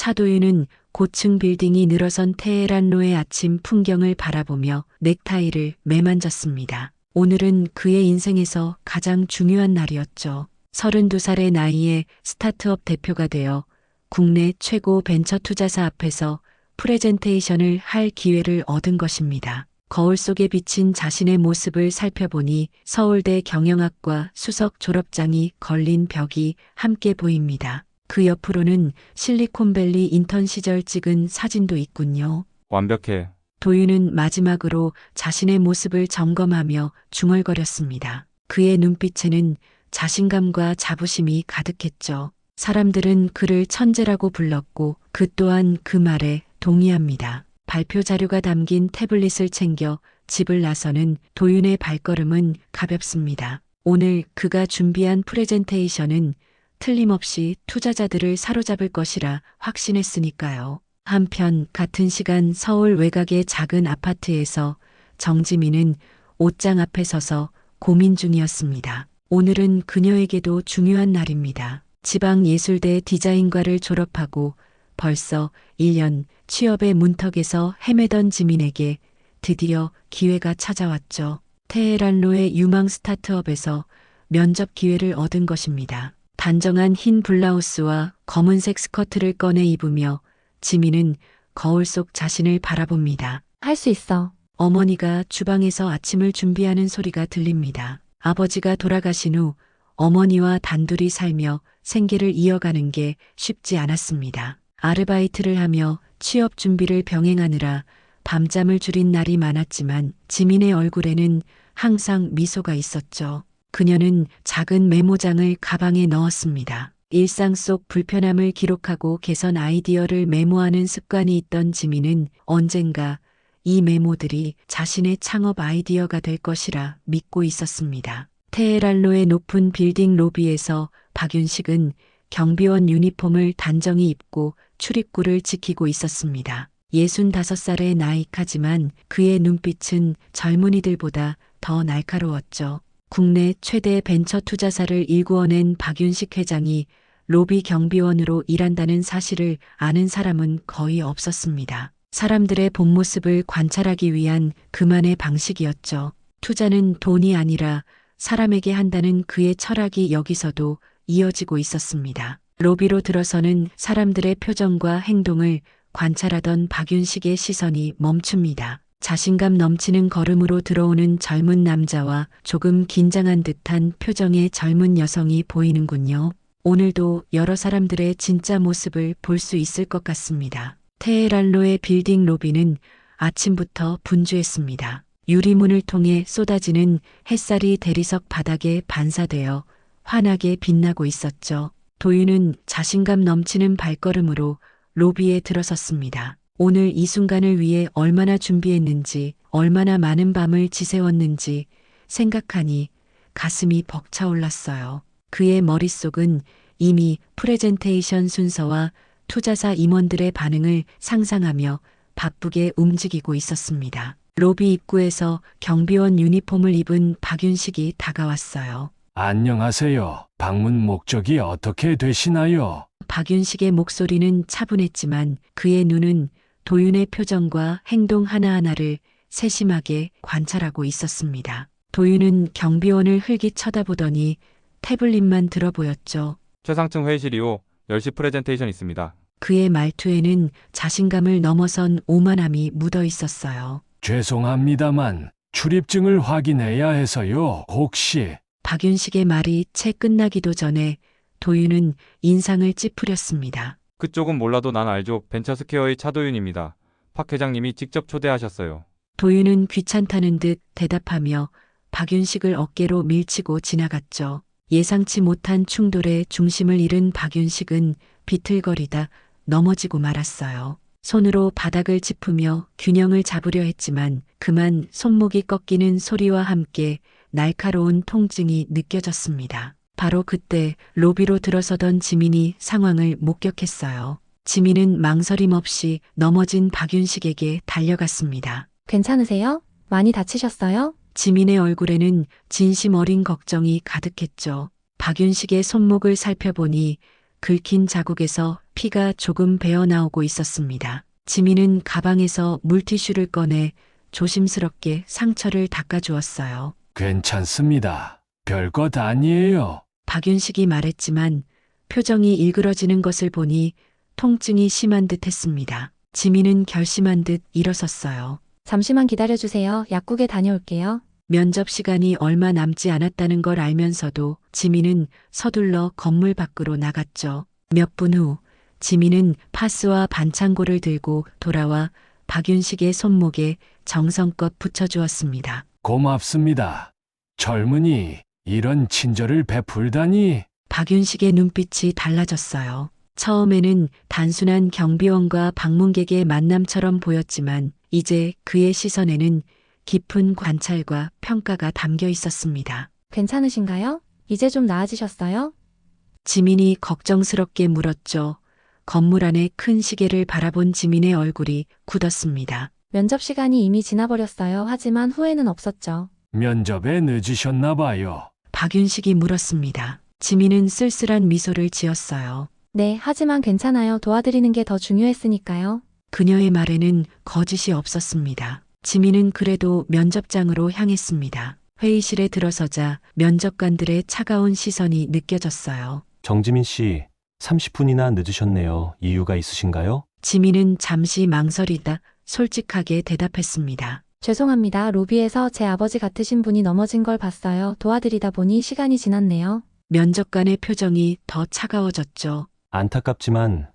차도윤은 고층 빌딩이 늘어선 테헤란로의 아침 풍경을 바라보며 넥타이를 매만졌습니다. 오늘은 그의 인생에서 가장 중요한 날이었죠. 32살의 나이에 스타트업 대표가 되어 국내 최고 벤처 투자사 앞에서 프레젠테이션을 할 기회를 얻은 것입니다. 거울 속에 비친 자신의 모습을 살펴보니 서울대 경영학과 수석 졸업장이 걸린 벽이 함께 보입니다. 그 옆으로는 실리콘밸리 인턴 시절 찍은 사진도 있군요. 완벽해. 도윤은 마지막으로 자신의 모습을 점검하며 중얼거렸습니다. 그의 눈빛에는 자신감과 자부심이 가득했죠. 사람들은 그를 천재라고 불렀고 그 또한 그 말에 동의합니다. 발표 자료가 담긴 태블릿을 챙겨 집을 나서는 도윤의 발걸음은 가볍습니다. 오늘 그가 준비한 프레젠테이션은 틀림없이 투자자들을 사로잡을 것이라 확신했으니까요. 한편 같은 시간 서울 외곽의 작은 아파트에서 정지민은 옷장 앞에 서서 고민 중이었습니다. 오늘은 그녀에게도 중요한 날입니다. 지방예술대 디자인과를 졸업하고 벌써 1년 취업의 문턱에서 헤매던 지민에게 드디어 기회가 찾아왔죠. 테헤란로의 유망 스타트업에서 면접 기회를 얻은 것입니다. 단정한 흰 블라우스와 검은색 스커트를 꺼내 입으며 지민은 거울 속 자신을 바라봅니다. 할 수 있어. 어머니가 주방에서 아침을 준비하는 소리가 들립니다. 아버지가 돌아가신 후 어머니와 단둘이 살며 생계를 이어가는 게 쉽지 않았습니다. 아르바이트를 하며 취업 준비를 병행하느라 밤잠을 줄인 날이 많았지만 지민의 얼굴에는 항상 미소가 있었죠. 그녀는 작은 메모장을 가방에 넣었습니다. 일상 속 불편함을 기록하고 개선 아이디어를 메모하는 습관이 있던 지민은 언젠가 이 메모들이 자신의 창업 아이디어가 될 것이라 믿고 있었습니다. 테헤란로의 높은 빌딩 로비에서 박윤식은 경비원 유니폼을 단정히 입고 출입구를 지키고 있었습니다. 65살의 나이카지만 그의 눈빛은 젊은이들보다 더 날카로웠죠. 국내 최대 벤처 투자사를 일구어낸 박윤식 회장이 로비 경비원으로 일한다는 사실을 아는 사람은 거의 없었습니다. 사람들의 본 모습을 관찰하기 위한 그만의 방식이었죠. 투자는 돈이 아니라 사람에게 한다는 그의 철학이 여기서도 이어지고 있었습니다. 로비로 들어서는 사람들의 표정과 행동을 관찰하던 박윤식의 시선이 멈춥니다. 자신감 넘치는 걸음으로 들어오는 젊은 남자와 조금 긴장한 듯한 표정의 젊은 여성이 보이는군요. 오늘도 여러 사람들의 진짜 모습을 볼 수 있을 것 같습니다. 테헤란로의 빌딩 로비는 아침부터 분주했습니다. 유리문을 통해 쏟아지는 햇살이 대리석 바닥에 반사되어 환하게 빛나고 있었죠. 도윤은 자신감 넘치는 발걸음으로 로비에 들어섰습니다. 오늘 이 순간을 위해 얼마나 준비했는지, 얼마나 많은 밤을 지새웠는지 생각하니 가슴이 벅차올랐어요. 그의 머릿속은 이미 프레젠테이션 순서와 투자사 임원들의 반응을 상상하며 바쁘게 움직이고 있었습니다. 로비 입구에서 경비원 유니폼을 입은 박윤식이 다가왔어요. 안녕하세요. 방문 목적이 어떻게 되시나요? 박윤식의 목소리는 차분했지만 그의 눈은 도윤의 표정과 행동 하나하나를 세심하게 관찰하고 있었습니다. 도윤은 경비원을 흘깃 쳐다보더니 태블릿만 들어 보였죠. 최상층 회의실 2호 10시 프레젠테이션 있습니다. 그의 말투에는 자신감을 넘어선 오만함이 묻어 있었어요. 죄송합니다만 출입증을 확인해야 해서요. 혹시 박윤식의 말이 채 끝나기도 전에 도윤은 인상을 찌푸렸습니다. 그쪽은 몰라도 난 알죠. 벤처스퀘어의 차도윤입니다. 박 회장님이 직접 초대하셨어요. 도윤은 귀찮다는 듯 대답하며 박윤식을 어깨로 밀치고 지나갔죠. 예상치 못한 충돌에 중심을 잃은 박윤식은 비틀거리다 넘어지고 말았어요. 손으로 바닥을 짚으며 균형을 잡으려 했지만 그만 손목이 꺾이는 소리와 함께 날카로운 통증이 느껴졌습니다. 바로 그때 로비로 들어서던 지민이 상황을 목격했어요. 지민은 망설임 없이 넘어진 박윤식에게 달려갔습니다. 괜찮으세요? 많이 다치셨어요? 지민의 얼굴에는 진심 어린 걱정이 가득했죠. 박윤식의 손목을 살펴보니 긁힌 자국에서 피가 조금 배어 나오고 있었습니다. 지민은 가방에서 물티슈를 꺼내 조심스럽게 상처를 닦아주었어요. 괜찮습니다. 별것 아니에요. 박윤식이 말했지만 표정이 일그러지는 것을 보니 통증이 심한 듯 했습니다. 지민은 결심한 듯 일어섰어요. 잠시만 기다려주세요. 약국에 다녀올게요. 면접 시간이 얼마 남지 않았다는 걸 알면서도 지민은 서둘러 건물 밖으로 나갔죠. 몇 분 후 지민은 파스와 반창고를 들고 돌아와 박윤식의 손목에 정성껏 붙여주었습니다. 고맙습니다. 젊은이, 이런 친절을 베풀다니. 박윤식의 눈빛이 달라졌어요. 처음에는 단순한 경비원과 방문객의 만남처럼 보였지만 이제 그의 시선에는 깊은 관찰과 평가가 담겨 있었습니다. 괜찮으신가요? 이제 좀 나아지셨어요? 지민이 걱정스럽게 물었죠. 건물 안의 큰 시계를 바라본 지민의 얼굴이 굳었습니다. 면접 시간이 이미 지나버렸어요. 하지만 후회는 없었죠. 면접에 늦으셨나 봐요. 박윤식이 물었습니다. 지민은 쓸쓸한 미소를 지었어요. 네, 하지만 괜찮아요. 도와드리는 게 더 중요했으니까요. 그녀의 말에는 거짓이 없었습니다. 지민은 그래도 면접장으로 향했습니다. 회의실에 들어서자 면접관들의 차가운 시선이 느껴졌어요. 정지민 씨, 30분이나 늦으셨네요. 이유가 있으신가요? 지민은 잠시 망설이다 솔직하게 대답했습니다. 죄송합니다. 로비에서 제 아버지 같으신 분이 넘어진 걸 봤어요. 도와드리다 보니 시간이 지났네요. 면접관의 표정이 더 차가워졌죠. 안타깝지만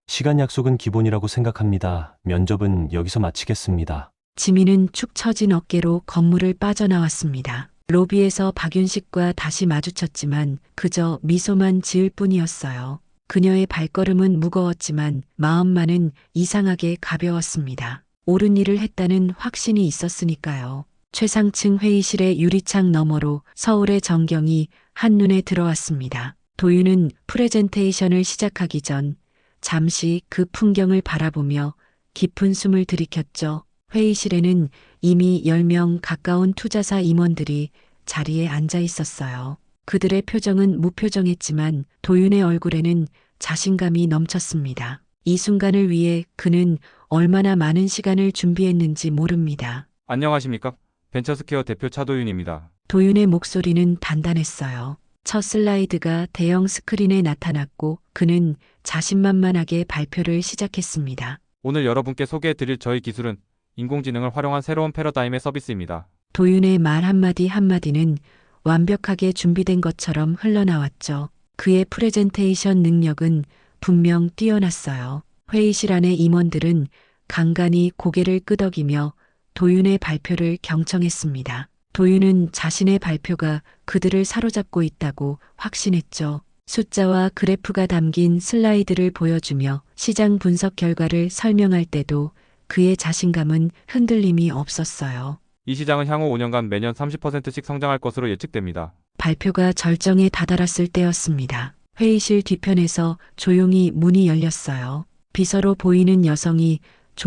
시간 약속은 기본이라고 생각합니다. 면접은 여기서 마치겠습니다. 지민은 축 처진 어깨로 건물을 빠져나왔습니다. 로비에서 박윤식과 다시 마주쳤지만 그저 미소만 지을 뿐이었어요. 그녀의 발걸음은 무거웠지만 마음만은 이상하게 가벼웠습니다. 옳은 일을 했다는 확신이 있었으니까요. 최상층 회의실의 유리창 너머로 서울의 전경이 한눈에 들어왔습니다. 도윤은 프레젠테이션을 시작하기 전 잠시 그 풍경을 바라보며 깊은 숨을 들이켰죠. 회의실에는 이미 10명 가까운 투자사 임원들이 자리에 앉아 있었어요. 그들의 표정은 무표정했지만 도윤의 얼굴에는 자신감이 넘쳤습니다. 이 순간을 위해 그는 얼마나 많은 시간을 준비했는지 모릅니다. 안녕하십니까? 벤처스퀘어 대표 차도윤입니다. 도윤의 목소리는 단단했어요. 첫 슬라이드가 대형 스크린에 나타났고 그는 자신만만하게 발표를 시작했습니다. 오늘 여러분께 소개해드릴 저희 기술은 인공지능을 활용한 새로운 패러다임의 서비스입니다. 도윤의 말 한마디 한마디는 완벽하게 준비된 것처럼 흘러나왔죠. 그의 프레젠테이션 능력은 분명 뛰어났어요. 회의실 안의 임원들은 간간히 고개를 끄덕이며 도윤의 발표를 경청했습니다. 도윤은 자신의 발표가 그들을 사로잡고 있다고 확신했죠. 숫자와 그래프가 담긴 슬라이드를 보여주며 시장 분석 결과를 설명할 때도 그의 자신감은 흔들림이 없었어요. 이 시장은 향후 5년간 매년 30%씩 성장할 것으로 예측됩니다. 발표가 절정에 다다랐을 때였습니다. 회의실 뒤편에서 조용히 문이 열렸어요. 비서로 보이는 여성이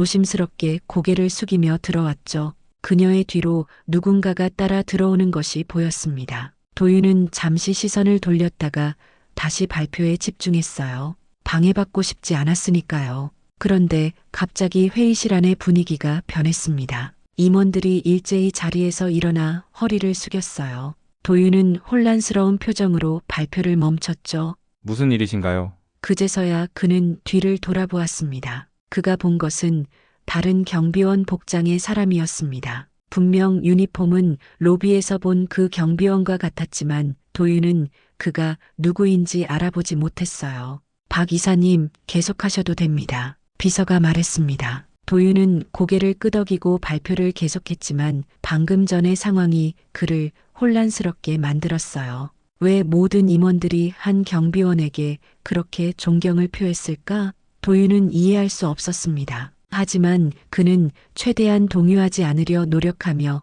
조심스럽게 고개를 숙이며 들어왔죠. 그녀의 뒤로 누군가가 따라 들어오는 것이 보였습니다. 도윤은 잠시 시선을 돌렸다가 다시 발표에 집중했어요. 방해받고 싶지 않았으니까요. 그런데 갑자기 회의실 안의 분위기가 변했습니다. 임원들이 일제히 자리에서 일어나 허리를 숙였어요. 도윤은 혼란스러운 표정으로 발표를 멈췄죠. 무슨 일이신가요? 그제서야 그는 뒤를 돌아보았습니다. 그가 본 것은 다른 경비원 복장의 사람이었습니다. 분명 유니폼은 로비에서 본 그 경비원과 같았지만 도윤은 그가 누구인지 알아보지 못했어요. 박 이사님, 계속하셔도 됩니다. 비서가 말했습니다. 도윤은 고개를 끄덕이고 발표를 계속했지만 방금 전의 상황이 그를 혼란스럽게 만들었어요. 왜 모든 임원들이 한 경비원에게 그렇게 존경을 표했을까? 도윤은 이해할 수 없었습니다. 하지만 그는 최대한 동요하지 않으려 노력하며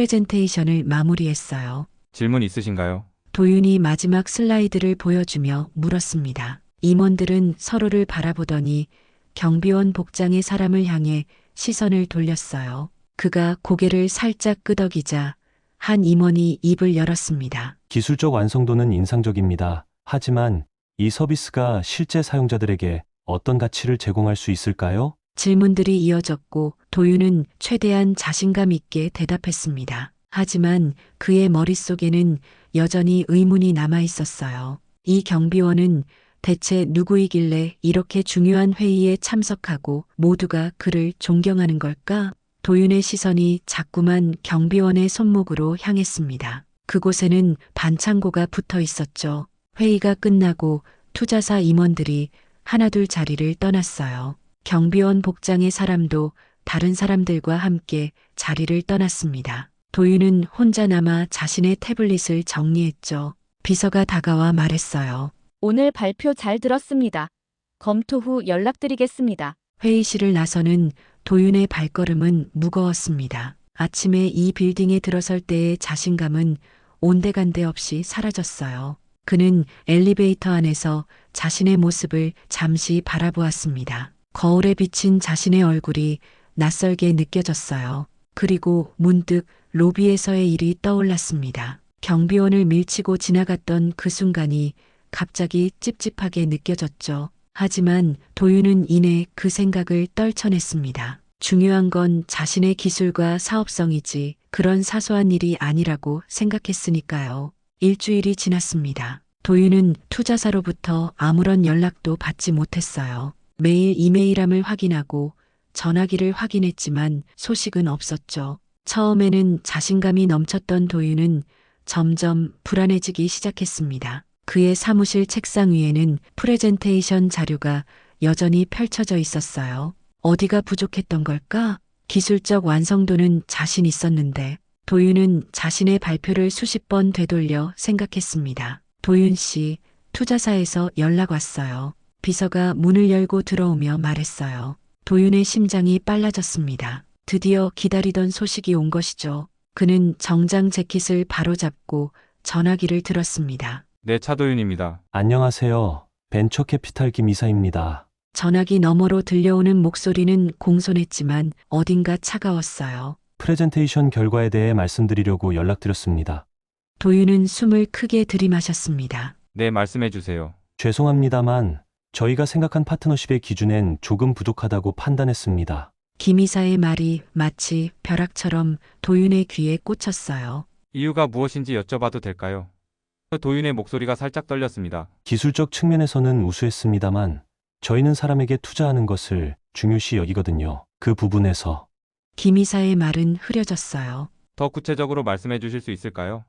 프레젠테이션을 마무리했어요. 질문 있으신가요? 도윤이 마지막 슬라이드를 보여주며 물었습니다. 임원들은 서로를 바라보더니 경비원 복장의 사람을 향해 시선을 돌렸어요. 그가 고개를 살짝 끄덕이자 한 임원이 입을 열었습니다. 기술적 완성도는 인상적입니다. 하지만 이 서비스가 실제 사용자들에게 어떤 가치를 제공할 수 있을까요? 질문들이 이어졌고 도윤은 최대한 자신감 있게 대답했습니다. 하지만 그의 머릿속에는 여전히 의문이 남아 있었어요. 이 경비원은 대체 누구이길래 이렇게 중요한 회의에 참석하고 모두가 그를 존경하는 걸까? 도윤의 시선이 자꾸만 경비원의 손목으로 향했습니다. 그곳에는 반창고가 붙어 있었죠. 회의가 끝나고 투자사 임원들이 하나둘 자리를 떠났어요. 경비원 복장의 사람도 다른 사람들과 함께 자리를 떠났습니다. 도윤은 혼자 남아 자신의 태블릿을 정리했죠. 비서가 다가와 말했어요. 오늘 발표 잘 들었습니다. 검토 후 연락드리겠습니다. 회의실을 나서는 도윤의 발걸음은 무거웠습니다. 아침에 이 빌딩에 들어설 때의 자신감은 온데간데 없이 사라졌어요. 그는 엘리베이터 안에서 자신의 모습을 잠시 바라보았습니다. 거울에 비친 자신의 얼굴이 낯설게 느껴졌어요. 그리고 문득 로비에서의 일이 떠올랐습니다. 경비원을 밀치고 지나갔던 그 순간이 갑자기 찝찝하게 느껴졌죠. 하지만 도윤은 이내 그 생각을 떨쳐냈습니다. 중요한 건 자신의 기술과 사업성이지 그런 사소한 일이 아니라고 생각했으니까요. 일주일이 지났습니다. 도윤은 투자사로부터 아무런 연락도 받지 못했어요. 매일 이메일함을 확인하고 전화기를 확인했지만 소식은 없었죠. 처음에는 자신감이 넘쳤던 도윤은 점점 불안해지기 시작했습니다. 그의 사무실 책상 위에는 프레젠테이션 자료가 여전히 펼쳐져 있었어요. 어디가 부족했던 걸까? 기술적 완성도는 자신 있었는데 도윤은 자신의 발표를 수십 번 되돌려 생각했습니다. 도윤 씨, 투자사에서 연락 왔어요. 비서가 문을 열고 들어오며 말했어요. 도윤의 심장이 빨라졌습니다. 드디어 기다리던 소식이 온 것이죠. 그는 정장 재킷을 바로잡고 전화기를 들었습니다. 네, 차도윤입니다. 안녕하세요. 벤처캐피탈 김 이사입니다. 전화기 너머로 들려오는 목소리는 공손했지만 어딘가 차가웠어요. 프레젠테이션 결과에 대해 말씀드리려고 연락드렸습니다. 도윤은 숨을 크게 들이마셨습니다. 네, 말씀해 주세요. 죄송합니다만 저희가 생각한 파트너십의 기준엔 조금 부족하다고 판단했습니다. 김 이사의 말이 마치 벼락처럼 도윤의 귀에 꽂혔어요. 이유가 무엇인지 여쭤봐도 될까요? 도윤의 목소리가 살짝 떨렸습니다. 기술적 측면에서는 우수했습니다만 저희는 사람에게 투자하는 것을 중요시 여기거든요. 그 부분에서 김 이사의 말은 흐려졌어요. 더 구체적으로 말씀해 주실 수 있을까요?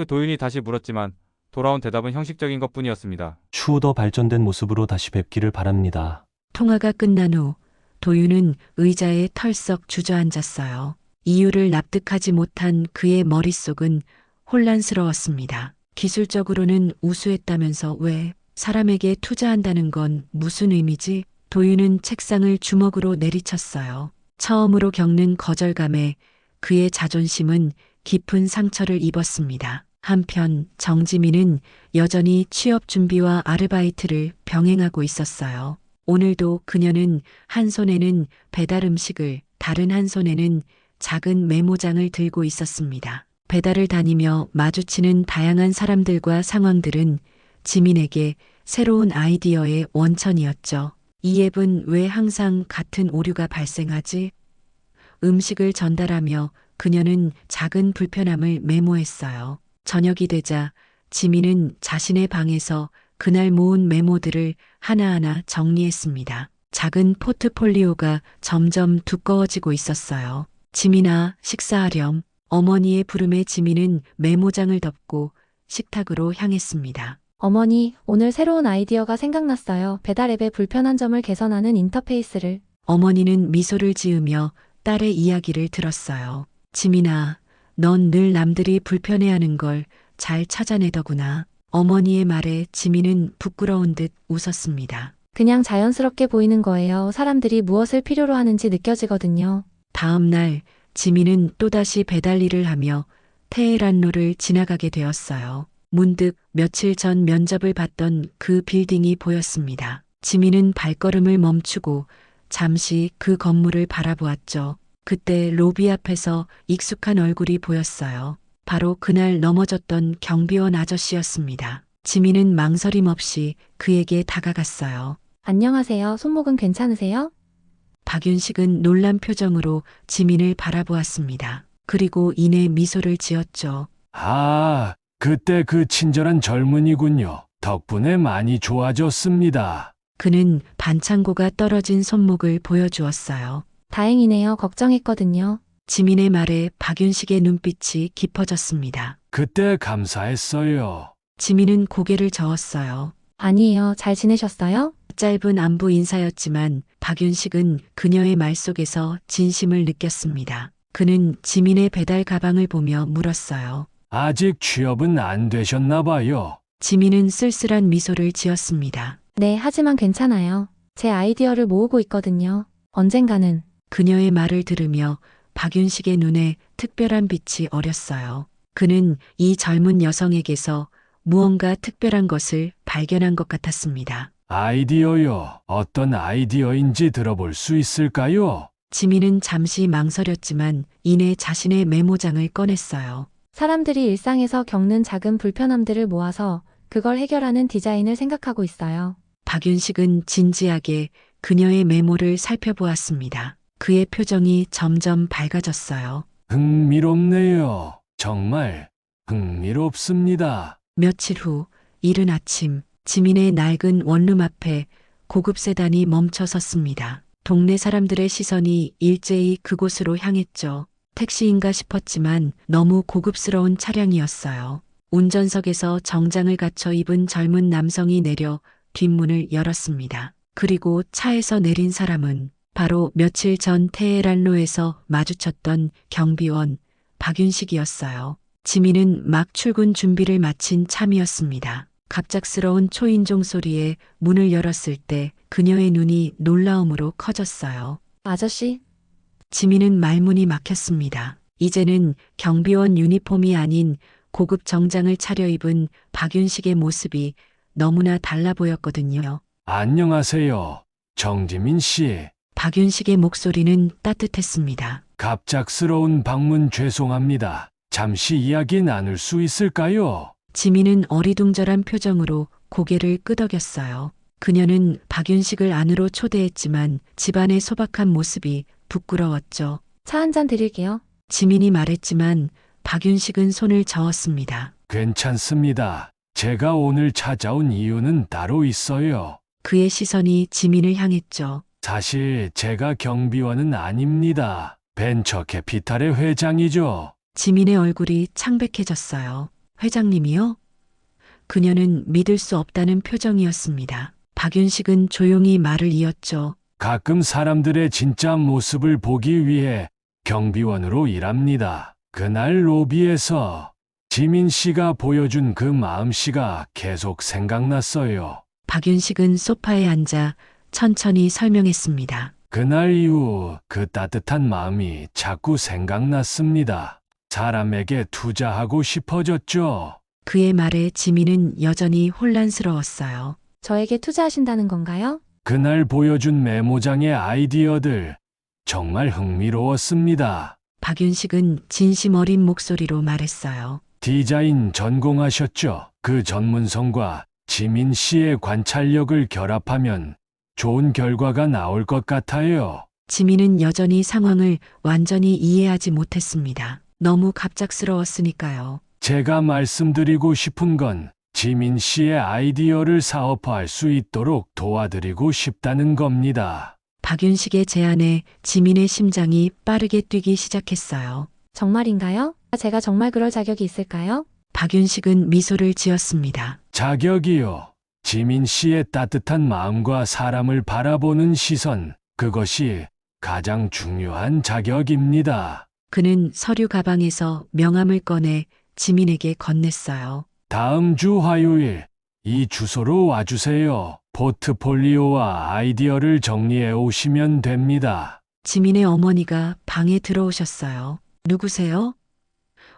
도윤이 다시 물었지만 돌아온 대답은 형식적인 것뿐이었습니다. 추후 더 발전된 모습으로 다시 뵙기를 바랍니다. 통화가 끝난 후 도윤은 의자에 털썩 주저앉았어요. 이유를 납득하지 못한 그의 머릿속은 혼란스러웠습니다. 기술적으로는 우수했다면서 왜 사람에게 투자한다는 건 무슨 의미지? 도윤은 책상을 주먹으로 내리쳤어요. 처음으로 겪는 거절감에 그의 자존심은 깊은 상처를 입었습니다. 한편 정지민은 여전히 취업 준비와 아르바이트를 병행하고 있었어요. 오늘도 그녀는 한 손에는 배달 음식을, 다른 한 손에는 작은 메모장을 들고 있었습니다. 배달을 다니며 마주치는 다양한 사람들과 상황들은 지민에게 새로운 아이디어의 원천이었죠. 이 앱은 왜 항상 같은 오류가 발생하지? 음식을 전달하며 그녀는 작은 불편함을 메모했어요. 저녁이 되자 지민은 자신의 방에서 그날 모은 메모들을 하나하나 정리했습니다. 작은 포트폴리오가 점점 두꺼워지고 있었어요. 지민아, 식사하렴. 어머니의 부름에 지민은 메모장을 덮고 식탁으로 향했습니다. 어머니, 오늘 새로운 아이디어가 생각났어요. 배달 앱의 불편한 점을 개선하는 인터페이스를. 어머니는 미소를 지으며 딸의 이야기를 들었어요. 지민아, 넌 늘 남들이 불편해하는 걸 잘 찾아내더구나. 어머니의 말에 지민은 부끄러운 듯 웃었습니다. 그냥 자연스럽게 보이는 거예요. 사람들이 무엇을 필요로 하는지 느껴지거든요. 다음 날 지민은 또다시 배달 일을 하며 테헤란로를 지나가게 되었어요. 문득 며칠 전 면접을 봤던 그 빌딩이 보였습니다. 지민은 발걸음을 멈추고 잠시 그 건물을 바라보았죠. 그때 로비 앞에서 익숙한 얼굴이 보였어요. 바로 그날 넘어졌던 경비원 아저씨였습니다. 지민은 망설임 없이 그에게 다가갔어요. 안녕하세요. 손목은 괜찮으세요? 박윤식은 놀란 표정으로 지민을 바라보았습니다. 그리고 이내 미소를 지었죠. 아, 그때 그 친절한 젊은이군요. 덕분에 많이 좋아졌습니다. 그는 반창고가 떨어진 손목을 보여주었어요. 다행이네요. 걱정했거든요. 지민의 말에 박윤식의 눈빛이 깊어졌습니다. 그때 감사했어요. 지민은 고개를 저었어요. 아니에요. 잘 지내셨어요? 짧은 안부 인사였지만 박윤식은 그녀의 말 속에서 진심을 느꼈습니다. 그는 지민의 배달 가방을 보며 물었어요. 아직 취업은 안 되셨나 봐요. 지민은 쓸쓸한 미소를 지었습니다. 네, 하지만 괜찮아요. 제 아이디어를 모으고 있거든요. 언젠가는. 그녀의 말을 들으며 박윤식의 눈에 특별한 빛이 어렸어요. 그는 이 젊은 여성에게서 무언가 특별한 것을 발견한 것 같았습니다. 아이디어요. 어떤 아이디어인지 들어볼 수 있을까요? 지민은 잠시 망설였지만 이내 자신의 메모장을 꺼냈어요. 사람들이 일상에서 겪는 작은 불편함들을 모아서 그걸 해결하는 디자인을 생각하고 있어요. 박윤식은 진지하게 그녀의 메모를 살펴보았습니다. 그의 표정이 점점 밝아졌어요. 흥미롭네요. 정말 흥미롭습니다. 며칠 후 이른 아침 지민의 낡은 원룸 앞에 고급 세단이 멈춰 섰습니다. 동네 사람들의 시선이 일제히 그곳으로 향했죠. 택시인가 싶었지만 너무 고급스러운 차량이었어요. 운전석에서 정장을 갖춰 입은 젊은 남성이 내려 뒷문을 열었습니다. 그리고 차에서 내린 사람은 바로 며칠 전 테헤란로에서 마주쳤던 경비원 박윤식이었어요. 지민은 막 출근 준비를 마친 참이었습니다. 갑작스러운 초인종 소리에 문을 열었을 때 그녀의 눈이 놀라움으로 커졌어요. 아저씨, 지민은 말문이 막혔습니다. 이제는 경비원 유니폼이 아닌 고급 정장을 차려입은 박윤식의 모습이 너무나 달라 보였거든요. 안녕하세요. 정지민 씨. 박윤식의 목소리는 따뜻했습니다. 갑작스러운 방문 죄송합니다. 잠시 이야기 나눌 수 있을까요? 지민은 어리둥절한 표정으로 고개를 끄덕였어요. 그녀는 박윤식을 안으로 초대했지만 집안의 소박한 모습이 부끄러웠죠. 차 한 잔 드릴게요. 지민이 말했지만 박윤식은 손을 저었습니다. 괜찮습니다. 제가 오늘 찾아온 이유는 따로 있어요. 그의 시선이 지민을 향했죠. 사실 제가 경비원은 아닙니다. 벤처 캐피탈의 회장이죠. 지민의 얼굴이 창백해졌어요. 회장님이요? 그녀는 믿을 수 없다는 표정이었습니다. 박윤식은 조용히 말을 이었죠. 가끔 사람들의 진짜 모습을 보기 위해 경비원으로 일합니다. 그날 로비에서 지민 씨가 보여준 그 마음씨가 계속 생각났어요. 박윤식은 소파에 앉아 천천히 설명했습니다. 그날 이후 그 따뜻한 마음이 자꾸 생각났습니다. 사람에게 투자하고 싶어졌죠. 그의 말에 지민은 여전히 혼란스러웠어요. 저에게 투자하신다는 건가요? 그날 보여준 메모장의 아이디어들 정말 흥미로웠습니다. 박윤식은 진심 어린 목소리로 말했어요. 디자인 전공하셨죠? 그 전문성과 지민 씨의 관찰력을 결합하면 좋은 결과가 나올 것 같아요. 지민은 여전히 상황을 완전히 이해하지 못했습니다. 너무 갑작스러웠으니까요. 제가 말씀드리고 싶은 건 지민 씨의 아이디어를 사업화할 수 있도록 도와드리고 싶다는 겁니다. 박윤식의 제안에 지민의 심장이 빠르게 뛰기 시작했어요. 정말인가요? 제가 정말 그럴 자격이 있을까요? 박윤식은 미소를 지었습니다. 자격이요. 지민 씨의 따뜻한 마음과 사람을 바라보는 시선, 그것이 가장 중요한 자격입니다. 그는 서류 가방에서 명함을 꺼내 지민에게 건넸어요. 다음 주 화요일 이 주소로 와주세요. 포트폴리오와 아이디어를 정리해 오시면 됩니다. 지민의 어머니가 방에 들어오셨어요. 누구세요?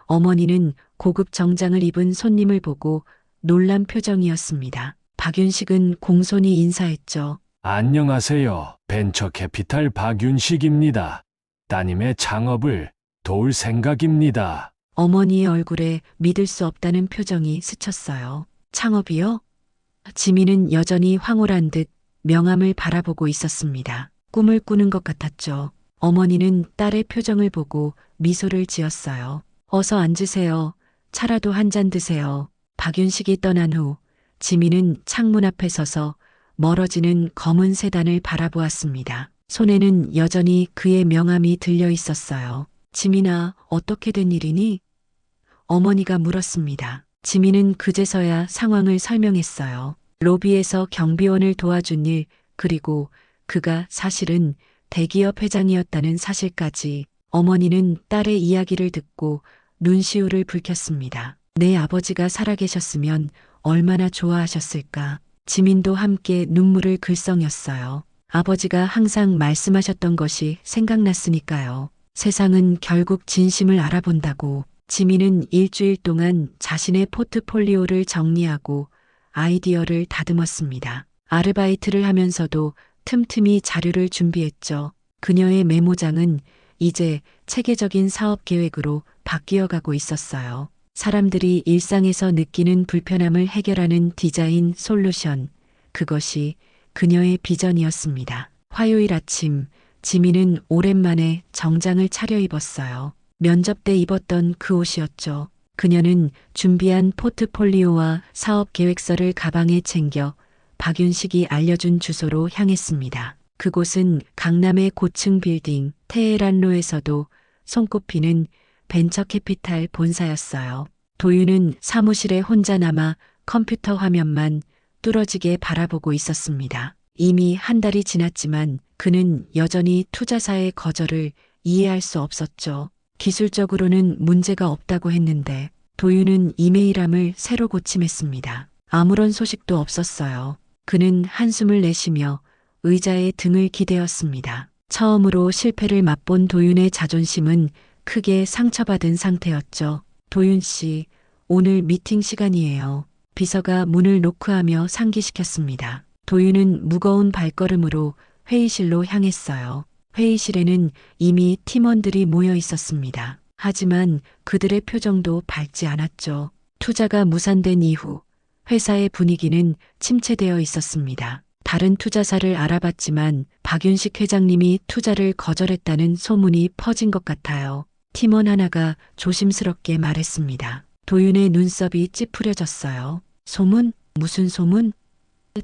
어머니는 고급 정장을 입은 손님을 보고 놀란 표정이었습니다. 박윤식은 공손히 인사했죠. 안녕하세요. 벤처 캐피탈 박윤식입니다. 따님의 창업을 도울 생각입니다. 어머니의 얼굴에 믿을 수 없다는 표정이 스쳤어요. 창업이요? 지민은 여전히 황홀한 듯, 그녀의 눈에 빛이 명함을 바라보고 있었습니다. 꿈을 꾸는 것 같았죠. 어머니는 딸의 표정을 보고 미소를 지었어요. 어서 앉으세요. 차라도 한 잔 드세요. 박윤식이 떠난 후 지민은 창문 앞에 서서 멀어지는 검은 세단을 바라보았습니다. 손에는 여전히 그의 명함이 들려 있었어요. 지민아, 어떻게 된 일이니? 어머니가 물었습니다. 지민은 그제서야 상황을 설명했어요. 로비에서 경비원을 도와준 일, 그리고 그가 사실은 대기업 회장이었다는 사실까지. 어머니는 딸의 이야기를 듣고 눈시울을 붉혔습니다. 내 아버지가 살아계셨으면 얼마나 좋아하셨을까. 지민도 함께 눈물을 글썽였어요. 아버지가 항상 말씀하셨던 것이 생각났으니까요. 세상은 결국 진심을 알아본다고. 지민은 일주일 동안 자신의 포트폴리오를 정리하고 아이디어를 다듬었습니다. 아르바이트를 하면서도 틈틈이 자료를 준비했죠. 그녀의 메모장은 이제 체계적인 사업 계획으로 바뀌어가고 있었어요. 사람들이 일상에서 느끼는 불편함을 해결하는 디자인 솔루션. 그것이 그녀의 비전이었습니다. 화요일 아침, 지민은 오랜만에 정장을 차려입었어요. 면접 때 입었던 그 옷이었죠. 그녀는 준비한 포트폴리오와 사업 계획서를 가방에 챙겨 박윤식이 알려준 주소로 향했습니다. 그곳은 강남의 고층 빌딩 테헤란로에서도 손꼽히는 벤처캐피탈 본사였어요. 도윤은 사무실에 혼자 남아 컴퓨터 화면만 뚫어지게 바라보고 있었습니다. 이미 한 달이 지났지만 그는 여전히 투자사의 거절을 이해할 수 없었죠. 기술적으로는 문제가 없다고 했는데 도윤은 이메일함을 새로 고침했습니다. 아무런 소식도 없었어요. 그는 한숨을 내쉬며 의자에 등을 기대었습니다. 처음으로 실패를 맛본 도윤의 자존심은 크게 상처받은 상태였죠. 도윤 씨, 오늘 미팅 시간이에요. 비서가 문을 노크하며 상기시켰습니다. 도윤은 무거운 발걸음으로 회의실로 향했어요. 회의실에는 이미 팀원들이 모여 있었습니다. 하지만 그들의 표정도 밝지 않았죠. 투자가 무산된 이후 회사의 분위기는 침체되어 있었습니다. 다른 투자사를 알아봤지만 박윤식 회장님이 투자를 거절했다는 소문이 퍼진 것 같아요. 팀원 하나가 조심스럽게 말했습니다. 도윤의 눈썹이 찌푸려졌어요. 소문? 무슨 소문?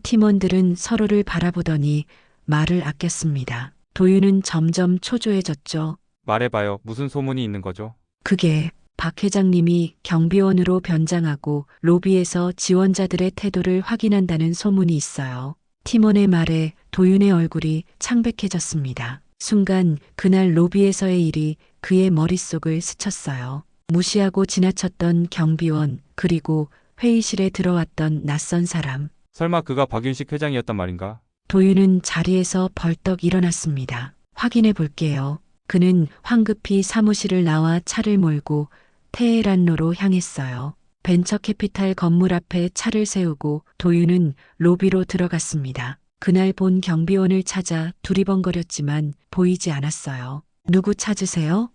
팀원들은 서로를 바라보더니 말을 아꼈습니다. 도윤은 점점 초조해졌죠. 말해봐요. 무슨 소문이 있는 거죠? 그게 박 회장님이 경비원으로 변장하고 로비에서 지원자들의 태도를 확인한다는 소문이 있어요. 팀원의 말에 도윤의 얼굴이 창백해졌습니다. 순간 그날 로비에서의 일이 그의 머릿속을 스쳤어요. 무시하고 지나쳤던 경비원, 그리고 회의실에 들어왔던 낯선 사람. 설마 그가 박윤식 회장이었단 말인가? 도윤은 자리에서 벌떡 일어났습니다. 확인해 볼게요. 그는 황급히 사무실을 나와 차를 몰고 테헤란로로 향했어요. 벤처캐피탈 건물 앞에 차를 세우고 도윤은 로비로 들어갔습니다. 그날 본 경비원을 찾아 두리번거렸지만 보이지 않았어요. 누구 찾으세요?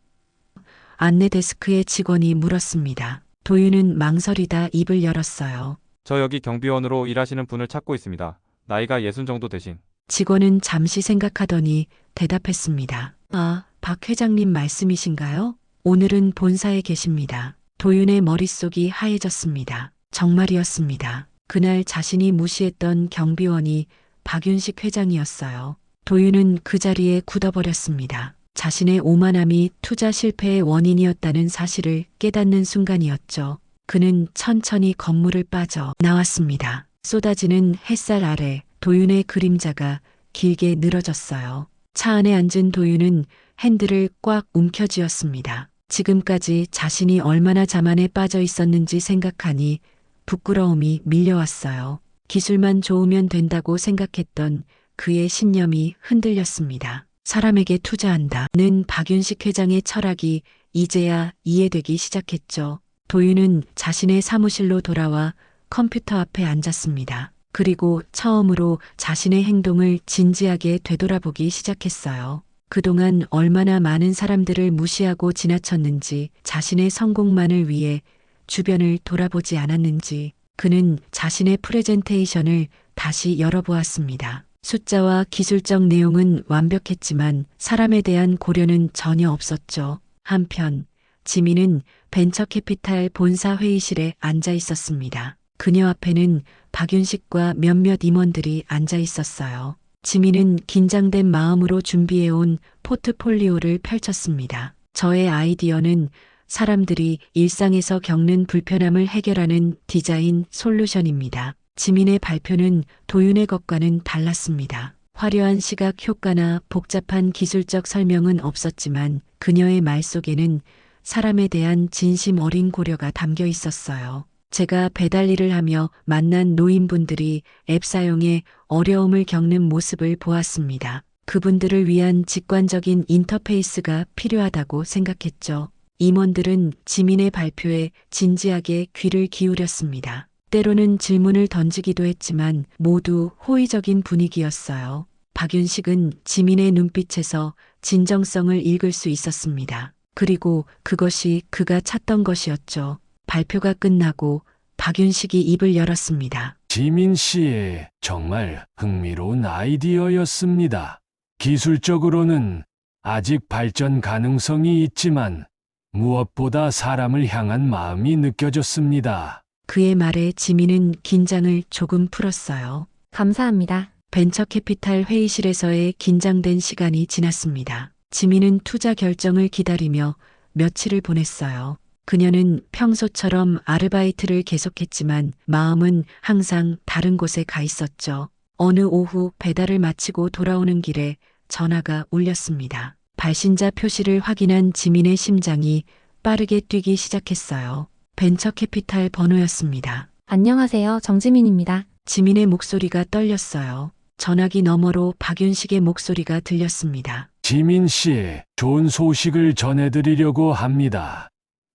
안내 데스크의 직원이 물었습니다. 도윤은 망설이다 입을 열었어요. 저 여기 경비원으로 일하시는 분을 찾고 있습니다. 나이가 60 정도 되신. 직원은 잠시 생각하더니 대답했습니다. 아, 박 회장님 말씀이신가요? 오늘은 본사에 계십니다. 도윤의 머릿속이 하얘졌습니다. 정말이었습니다. 그날 자신이 무시했던 경비원이 박윤식 회장이었어요. 도윤은 그 자리에 굳어버렸습니다. 자신의 오만함이 투자 실패의 원인이었다는 사실을 깨닫는 순간이었죠. 그는 천천히 건물을 빠져 나왔습니다. 쏟아지는 햇살 아래 도윤의 그림자가 길게 늘어졌어요. 차 안에 앉은 도윤은 핸들을 꽉 움켜쥐었습니다. 지금까지 자신이 얼마나 자만에 빠져 있었는지 생각하니 부끄러움이 밀려왔어요. 기술만 좋으면 된다고 생각했던 그의 신념이 흔들렸습니다. 사람에게 투자한다는 박윤식 회장의 철학이 이제야 이해되기 시작했죠. 도윤은 자신의 사무실로 돌아와 컴퓨터 앞에 앉았습니다. 그리고 처음으로 자신의 행동을 진지하게 되돌아보기 시작했어요. 그동안 얼마나 많은 사람들을 무시하고 지나쳤는지, 자신의 성공만을 위해 주변을 돌아보지 않았는지, 그는 자신의 프레젠테이션을 다시 열어보았습니다. 숫자와 기술적 내용은 완벽했지만 사람에 대한 고려는 전혀 없었죠. 한편 지민은 벤처캐피탈 본사 회의실에 앉아 있었습니다. 그녀 앞에는 박윤식과 몇몇 임원들이 앉아 있었어요. 지민은 긴장된 마음으로 준비해온 포트폴리오를 펼쳤습니다. 저의 아이디어는 사람들이 일상에서 겪는 불편함을 해결하는 디자인 솔루션입니다. 지민의 발표는 도윤의 것과는 달랐습니다. 화려한 시각 효과나 복잡한 기술적 설명은 없었지만 그녀의 말 속에는 사람에 대한 진심 어린 고려가 담겨 있었어요. 제가 배달 일을 하며 만난 노인분들이 앱 사용에 어려움을 겪는 모습을 보았습니다. 그분들을 위한 직관적인 인터페이스가 필요하다고 생각했죠. 임원들은 지민의 발표에 진지하게 귀를 기울였습니다. 때로는 질문을 던지기도 했지만 모두 호의적인 분위기였어요. 박윤식은 지민의 눈빛에서 진정성을 읽을 수 있었습니다. 그리고 그것이 그가 찾던 것이었죠. 발표가 끝나고 박윤식이 입을 열었습니다. 지민 씨의 정말 흥미로운 아이디어였습니다. 기술적으로는 아직 발전 가능성이 있지만 무엇보다 사람을 향한 마음이 느껴졌습니다. 그의 말에 지민은 긴장을 조금 풀었어요. 감사합니다. 벤처캐피탈 회의실에서의 긴장된 시간이 지났습니다. 지민은 투자 결정을 기다리며 며칠을 보냈어요. 그녀는 평소처럼 아르바이트를 계속했지만 마음은 항상 다른 곳에 가 있었죠. 어느 오후 배달을 마치고 돌아오는 길에 전화가 울렸습니다. 발신자 표시를 확인한 지민의 심장이 빠르게 뛰기 시작했어요. 벤처캐피탈 번호였습니다. 안녕하세요. 정지민입니다. 지민의 목소리가 떨렸어요. 전화기 너머로 박윤식의 목소리가 들렸습니다. 지민 씨, 좋은 소식을 전해드리려고 합니다.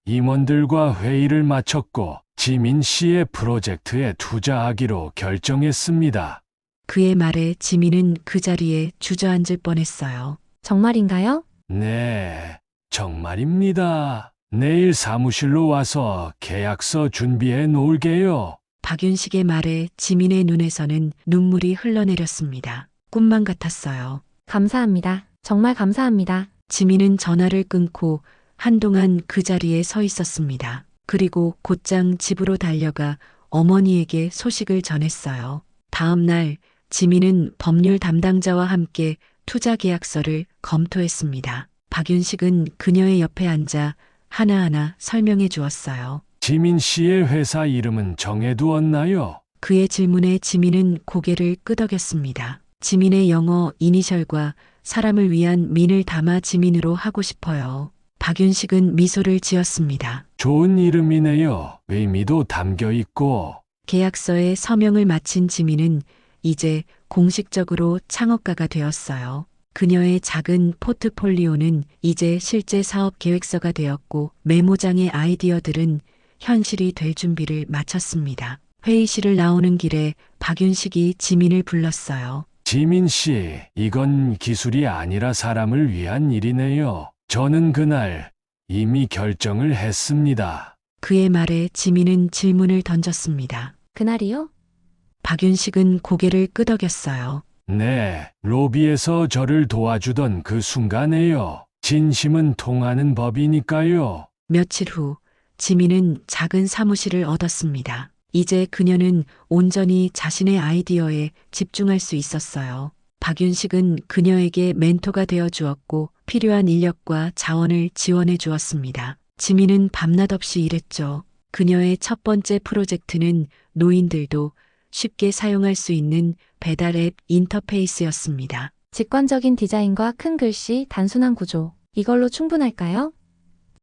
임원들과 회의를 마쳤고 지민 씨의 프로젝트에 투자하기로 결정했습니다. 그의 말에 지민은 그 자리에 주저앉을 뻔했어요. 정말인가요? 네, 정말입니다. 내일 사무실로 와서 계약서 준비해 놓을게요. 박윤식의 말에 지민의 눈에서는 눈물이 흘러내렸습니다. 꿈만 같았어요. 감사합니다. 정말 감사합니다. 지민은 전화를 끊고 한동안 그 자리에 서 있었습니다. 그리고 곧장 집으로 달려가 어머니에게 소식을 전했어요. 다음 날 지민은 법률 담당자와 함께 투자 계약서를 검토했습니다. 박윤식은 그녀의 옆에 앉아 하나하나 설명해 주었어요. 지민 씨의 회사 이름은 정해두었나요? 그의 질문에 지민은 고개를 끄덕였습니다. 지민의 영어 이니셜과 사람을 위한 민을 담아 지민으로 하고 싶어요. 박윤식은 미소를 지었습니다. 좋은 이름이네요. 의미도 담겨 있고. 계약서에 서명을 마친 지민은 이제 공식적으로 창업가가 되었어요. 그녀의 작은 포트폴리오는 이제 실제 사업 계획서가 되었고 메모장의 아이디어들은 현실이 될 준비를 마쳤습니다. 회의실을 나오는 길에 박윤식이 지민을 불렀어요. 지민 씨, 이건 기술이 아니라 사람을 위한 일이네요. 저는 그날 이미 결정을 했습니다. 그의 말에 지민은 질문을 던졌습니다. 그날이요? 박윤식은 고개를 끄덕였어요. 네, 로비에서 저를 도와주던 그 순간에요. 진심은 통하는 법이니까요. 며칠 후 지민은 작은 사무실을 얻었습니다. 이제 그녀는 온전히 자신의 아이디어에 집중할 수 있었어요. 박윤식은 그녀에게 멘토가 되어 주었고 필요한 인력과 자원을 지원해 주었습니다. 지민은 밤낮 없이 일했죠. 그녀의 첫 번째 프로젝트는 노인들도 쉽게 사용할 수 있는 배달 앱 인터페이스였습니다. 직관적인 디자인과 큰 글씨, 단순한 구조. 이걸로 충분할까요?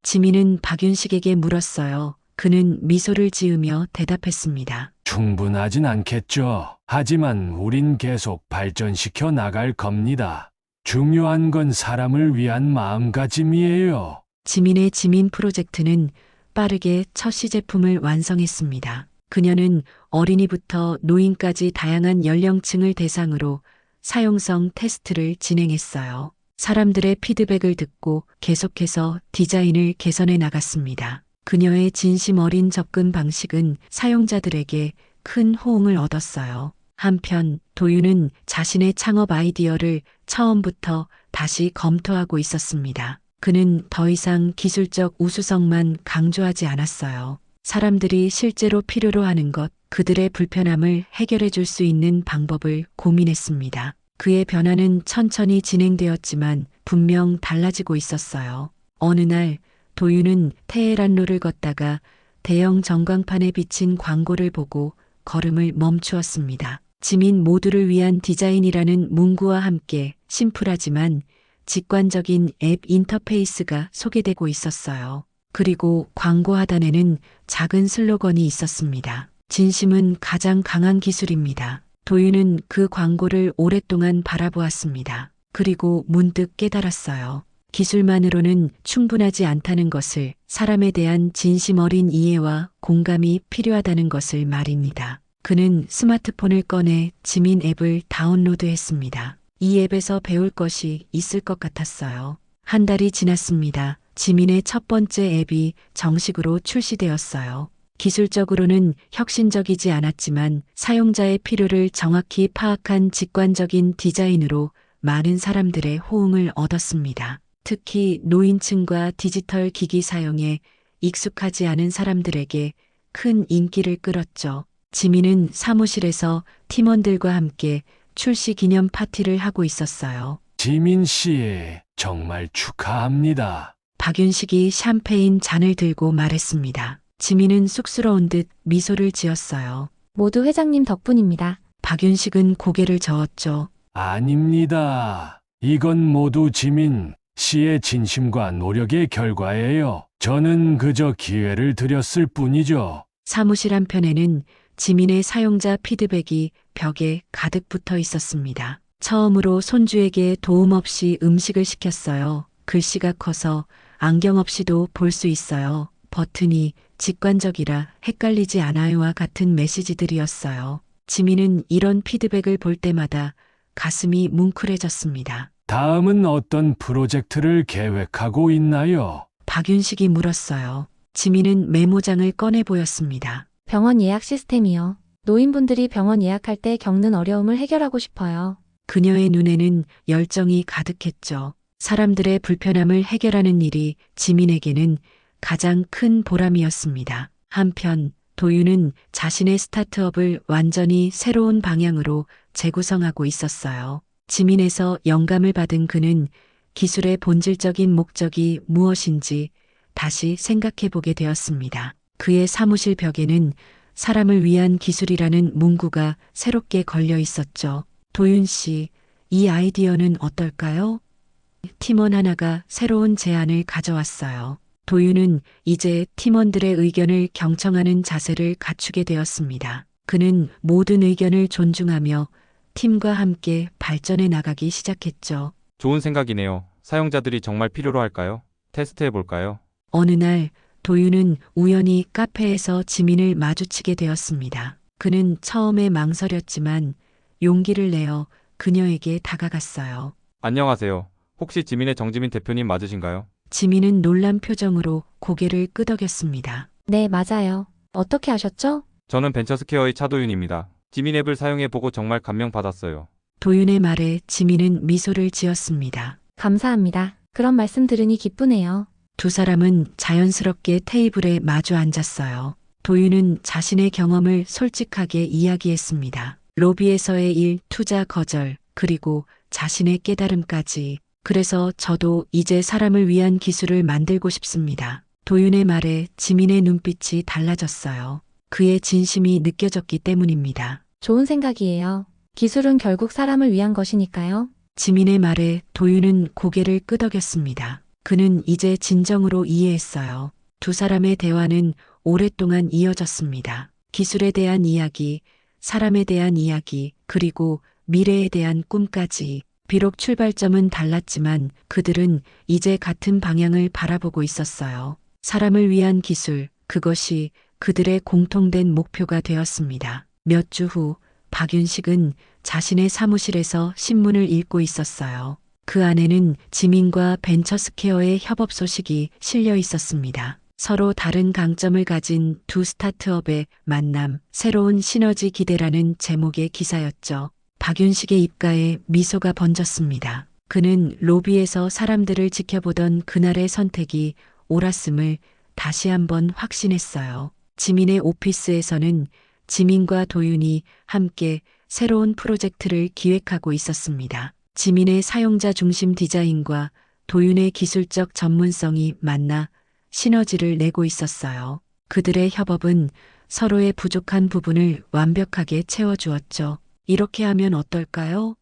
지민은 박윤식에게 물었어요. 그는 미소를 지으며 대답했습니다. 충분하진 않겠죠. 하지만 우린 계속 발전시켜 나갈 겁니다. 중요한 건 사람을 위한 마음가짐이에요. 지민의 지민 프로젝트는 빠르게 첫 시제품을 완성했습니다. 그녀는 어린이부터 노인까지 다양한 연령층을 대상으로 사용성 테스트를 진행했어요. 사람들의 피드백을 듣고 계속해서 디자인을 개선해 나갔습니다. 그녀의 진심 어린 접근 방식은 사용자들에게 큰 호응을 얻었어요. 한편 도윤은 자신의 창업 아이디어를 처음부터 다시 검토하고 있었습니다. 그는 더 이상 기술적 우수성만 강조하지 않았어요. 사람들이 실제로 필요로 하는 것, 그들의 불편함을 해결해 줄 수 있는 방법을 고민했습니다. 그의 변화는 천천히 진행되었지만 분명 달라지고 있었어요. 어느 날 도윤은 테헤란로를 걷다가 대형 전광판에 비친 광고를 보고 걸음을 멈추었습니다. 지민 모두를 위한 디자인이라는 문구와 함께 심플하지만 직관적인 앱 인터페이스가 소개되고 있었어요. 그리고 광고 하단에는 작은 슬로건이 있었습니다. 진심은 가장 강한 기술입니다. 도윤은 그 광고를 오랫동안 바라보았습니다. 그리고 문득 깨달았어요. 기술만으로는 충분하지 않다는 것을, 사람에 대한 진심 어린 이해와 공감이 필요하다는 것을 말입니다. 그는 스마트폰을 꺼내 지민 앱을 다운로드했습니다. 이 앱에서 배울 것이 있을 것 같았어요. 한 달이 지났습니다. 지민의 첫 번째 앱이 정식으로 출시되었어요. 기술적으로는 혁신적이지 않았지만 사용자의 필요를 정확히 파악한 직관적인 디자인으로 많은 사람들의 호응을 얻었습니다. 특히 노인층과 디지털 기기 사용에 익숙하지 않은 사람들에게 큰 인기를 끌었죠. 지민은 사무실에서 팀원들과 함께 출시 기념 파티를 하고 있었어요. 지민 씨, 정말 축하합니다. 박윤식이 샴페인 잔을 들고 말했습니다. 지민은 쑥스러운 듯 미소를 지었어요. 모두 회장님 덕분입니다. 박윤식은 고개를 저었죠. 아닙니다. 이건 모두 지민 씨의 진심과 노력의 결과예요. 저는 그저 기회를 드렸을 뿐이죠. 사무실 한편에는 지민의 사용자 피드백이 벽에 가득 붙어 있었습니다. 처음으로 손주에게 도움 없이 음식을 시켰어요. 글씨가 커서 안경 없이도 볼 수 있어요. 버튼이 직관적이라 헷갈리지 않아요와 같은 메시지들이었어요. 지민은 이런 피드백을 볼 때마다 가슴이 뭉클해졌습니다. 다음은 어떤 프로젝트를 계획하고 있나요? 박윤식이 물었어요. 지민은 메모장을 꺼내 보였습니다. 병원 예약 시스템이요. 노인분들이 병원 예약할 때 겪는 어려움을 해결하고 싶어요. 그녀의 눈에는 열정이 가득했죠. 사람들의 불편함을 해결하는 일이 지민에게는 가장 큰 보람이었습니다. 한편 도윤은 자신의 스타트업을 완전히 새로운 방향으로 재구성하고 있었어요. 지민에서 영감을 받은 그는 기술의 본질적인 목적이 무엇인지 다시 생각해 보게 되었습니다. 그의 사무실 벽에는 사람을 위한 기술이라는 문구가 새롭게 걸려 있었죠. 도윤 씨, 이 아이디어는 어떨까요? 팀원 하나가 새로운 제안을 가져왔어요. 도윤은 이제 팀원들의 의견을 경청하는 자세를 갖추게 되었습니다. 그는 모든 의견을 존중하며 팀과 함께 발전해 나가기 시작했죠. 좋은 생각이네요. 사용자들이 정말 필요로 할까요? 테스트해 볼까요? 어느 날 도윤은 우연히 카페에서 지민을 마주치게 되었습니다. 그는 처음에 망설였지만 용기를 내어 그녀에게 다가갔어요. 안녕하세요. 혹시 지민의 정지민 대표님 맞으신가요? 지민은 놀란 표정으로 고개를 끄덕였습니다. 네, 맞아요. 어떻게 아셨죠? 저는 벤처스퀘어의 차도윤입니다. 지민 앱을 사용해 보고 정말 감명받았어요. 도윤의 말에 지민은 미소를 지었습니다. 감사합니다. 그런 말씀 들으니 기쁘네요. 두 사람은 자연스럽게 테이블에 마주 앉았어요. 도윤은 자신의 경험을 솔직하게 이야기했습니다. 로비에서의 일, 투자 거절, 그리고 자신의 깨달음까지. 그래서 저도 이제 사람을 위한 기술을 만들고 싶습니다. 도윤의 말에 지민의 눈빛이 달라졌어요. 그의 진심이 느껴졌기 때문입니다. 좋은 생각이에요. 기술은 결국 사람을 위한 것이니까요. 지민의 말에 도윤은 고개를 끄덕였습니다. 그는 이제 진정으로 이해했어요. 두 사람의 대화는 오랫동안 이어졌습니다. 기술에 대한 이야기, 사람에 대한 이야기, 그리고 미래에 대한 꿈까지. 비록 출발점은 달랐지만 그들은 이제 같은 방향을 바라보고 있었어요. 사람을 위한 기술, 그것이 그들의 공통된 목표가 되었습니다. 몇 주 후 박윤식은 자신의 사무실에서 신문을 읽고 있었어요. 그 안에는 지민과 벤처스퀘어의 협업 소식이 실려 있었습니다. 서로 다른 강점을 가진 두 스타트업의 만남, 새로운 시너지 기대라는 제목의 기사였죠. 박윤식의 입가에 미소가 번졌습니다. 그는 로비에서 사람들을 지켜보던 그날의 선택이 옳았음을 다시 한번 확신했어요. 지민의 오피스에서는 지민과 도윤이 함께 새로운 프로젝트를 기획하고 있었습니다. 지민의 사용자 중심 디자인과 도윤의 기술적 전문성이 만나 시너지를 내고 있었어요. 그들의 협업은 서로의 부족한 부분을 완벽하게 채워주었죠. 이렇게 하면 어떨까요?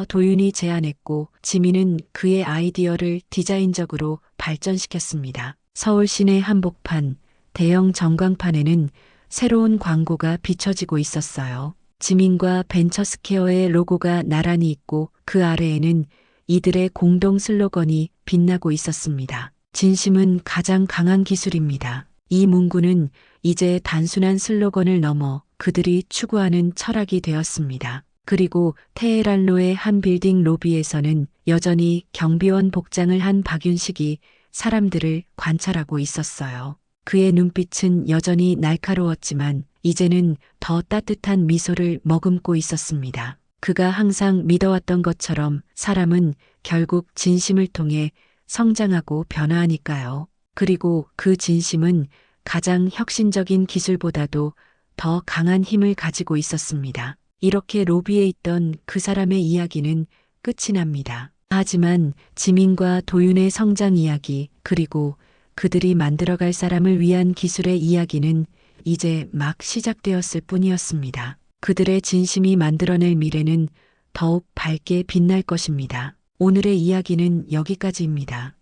도윤이 제안했고 지민은 그의 아이디어를 디자인적으로 발전시켰습니다. 서울 시내 한복판, 대형 전광판에는 새로운 광고가 비춰지고 있었어요. 지민과 벤처스케어의 로고가 나란히 있고 그 아래에는 이들의 공동 슬로건이 빛나고 있었습니다. 진심은 가장 강한 기술입니다. 이 문구는 이제 단순한 슬로건을 넘어 그들이 추구하는 철학이 되었습니다. 그리고 테헤란로의 한 빌딩 로비에서는 여전히 경비원 복장을 한 박윤식이 사람들을 관찰하고 있었어요. 그의 눈빛은 여전히 날카로웠지만 이제는 더 따뜻한 미소를 머금고 있었습니다. 그가 항상 믿어왔던 것처럼 사람은 결국 진심을 통해 성장하고 변화하니까요. 그리고 그 진심은 가장 혁신적인 기술보다도 더 강한 힘을 가지고 있었습니다. 이렇게 로비에 있던 그 사람의 이야기는 끝이 납니다. 하지만 지민과 도윤의 성장 이야기, 그리고 그들이 만들어갈 사람을 위한 기술의 이야기는 이제 막 시작되었을 뿐이었습니다. 그들의 진심이 만들어낼 미래는 더욱 밝게 빛날 것입니다. 오늘의 이야기는 여기까지입니다.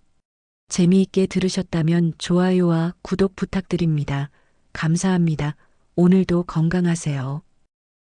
재미있게 들으셨다면 좋아요와 구독 부탁드립니다. 감사합니다. 오늘도 건강하세요.